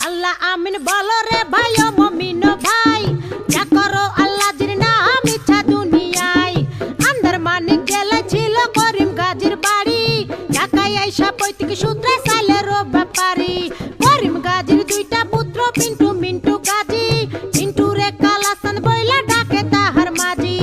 আল্লাহ আমিন বলো রে ভাই ও মুমিন ভাই, যা করো আল্লাহ জির নাম ইচ্ছা দুনিয়ায়। আন্দার মানিক জেলা ছিল করিম গাজীর বাড়ি, ঢাকায় আইসা পৈতৃক সূত্রে সাইলের ব্যাপারী। করিম গাজীর দুইটা পুত্র পিন্টু মিন্টু গাজী, পিন্টু রে কালাসান বইলা ডাকে তাহার মাঝি।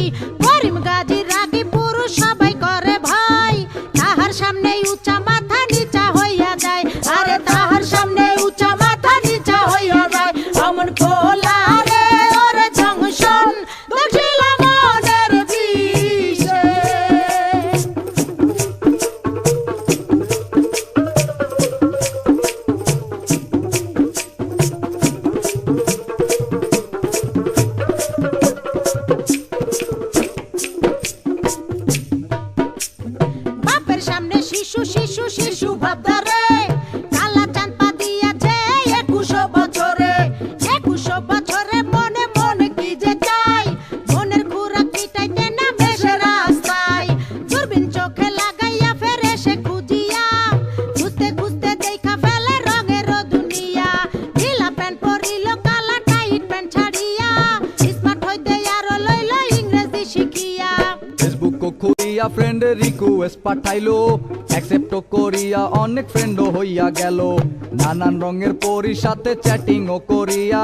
করিম গাজীর রাগী পুরুষ সবাই করে ভয়, তাহার সামনে উঁচা মাথা নিচা হইয়া যায়। আরে তাহার সামনে উঁচা মাথা নিচা হইয়া যায়। অমন খোলা রে ওর জংশন দক্ষিণ মনের বিষে। বাপের সামনে শিশু শিশু শিশু ভাবদারে, কালা চাঁদ পা দিয়াছে 21 বছরে। 21 বছরে মনে মনে কি যে চাই, মনের খুরাক মিটাইতে না বেশে রাস্তায়। দূরবীন চোখে লাগাইয়া ফেরে সে খুঁজিয়া, খুঁজতে খুঁজতে দেখা ফেলে রঙের দুনিয়া। ঢিলা প্যান্ট পরিল কালা টাইট প্যান্ট ছাড়িয়া, স্মার্ট হইতে আরো লইল ইংরেজি শিখিয়া। ফেসবুক খুলিয়া ফ্রেন্ডের রিকোয়েস্ট পাঠাইলো, অ্যাকসেপ্ট করিয়া অনেক ফ্রেন্ডও হইয়া গেল। নানান রঙের পরীর সাথে চ্যাটিংও করিয়া,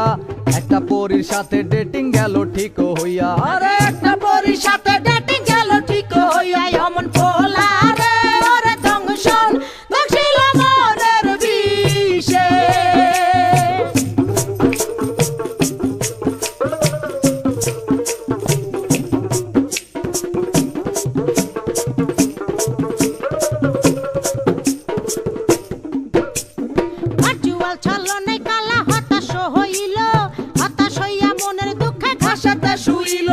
একটা পরীর সাথে ডেটিং গেল ঠিকও হইয়া। আরে একটা পরীর সাথে ডেটিং গেল ঠিক হইয়া। অমন খোলা রে ওর জংশন দক্ষিণ মনের বিষে। ভার্চুয়াল ছলনায় কালা হতাশ হইল, হতাশ হইয়া মনের দুঃখে ঘাসেতে শুইল।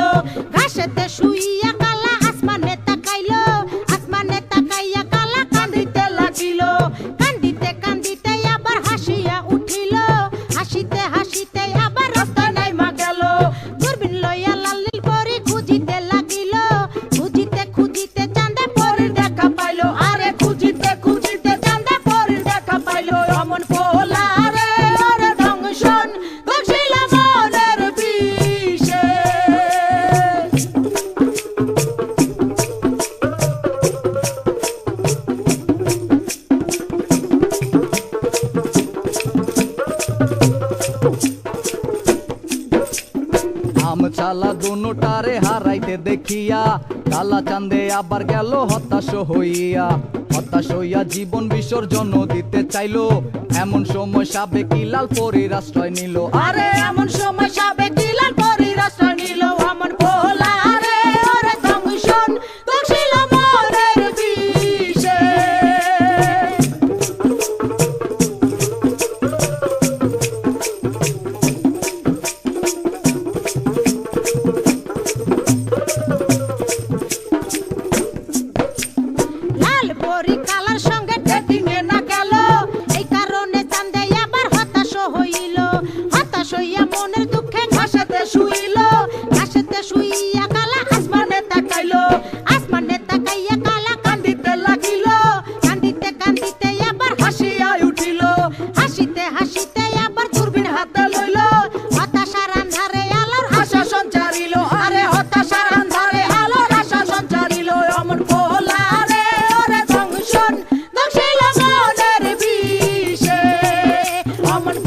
ঘাসেতে শুইয়া কালা আসমানে তাকাইল, আসমানে তাকাইয়া কালা কান্দিতে লাগিল। কান্দিতে কান্দিতে আবার হাসিয়া উঠিল, হাসিতে হাসিতে আবার রাস্তায় নাইমা গেল। দূরবীন লইয়া লাল নীল পরি খুঁজিতে লাগিল, খুঁজিতে খুঁজিতে চাঁদে পরির দেখা পাইল। আরে খুঁজিতে খুঁজিতে চাঁদে পরির দেখা পাইল। অমন খোলা রে ওর জংশন দক্ষিণ মনের বিষে। আম চালা দুটারে হারাইতে দেখিয়া, কালা চাঁদে আবার গেল হতাশ হইয়া। হতাশ হইয়া জীবন বিসর্জন দিতে চাইলো, এমন সময় সাবেকি লাল পরীর আশ্রয় নিল। আরে এমন সময় সাবেকি লাল পরীর আশ্রয় নিল। অমন খোলা রে ওর জংশন দক্ষিণ মনের বিষে। লাল পরী কালার সঙ্গে ডেটিং এ না গেল, এই কারণে চাঁদে আবার হতাশ হইল। হতাশ হইয়া মনের দুঃখে ঘাসেতে শুইল, ঘাসেতে শুইয়া কালা আসমানে তাকাইল। আসমানে তাকাইয়া কালা কান্দিতে লাগিল, কান্দিতে কান্দিতে আবার হাসিয়া উঠিল। হাসিতে হাসিতে আবার দূরবীন হাতে লইল, হতাশার আন্ধারে আলোর আশা সঞ্চারিল। আরে হতাশার আন্ধারে আলোর আশা সঞ্চারিল। অমন খোলা রে ওর জংশন দক্ষিণ মনের বিষে। অমন